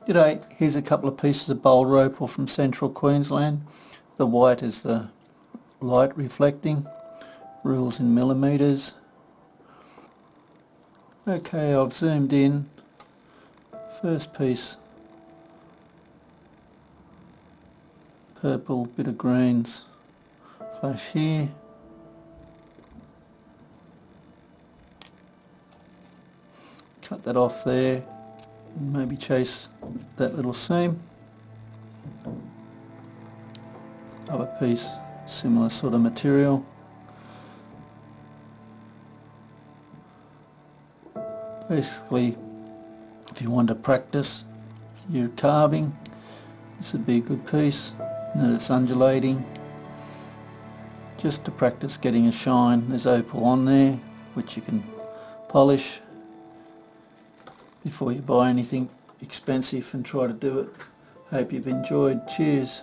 G'day, here's a couple of pieces of Boulder Opal from central Queensland. The white is the light reflecting, rules in millimetres. Okay, I've zoomed in. First piece, purple, bit of greens, flash here. Cut that off there. Maybe chase that little seam. Other piece, similar sort of material. Basically, if you want to practice your carving, this would be a good piece. And it's undulating. Just to practice getting a shine. There's opal on there, which you can polish before you buy anything expensive and try to do it. Hope you've enjoyed. Cheers.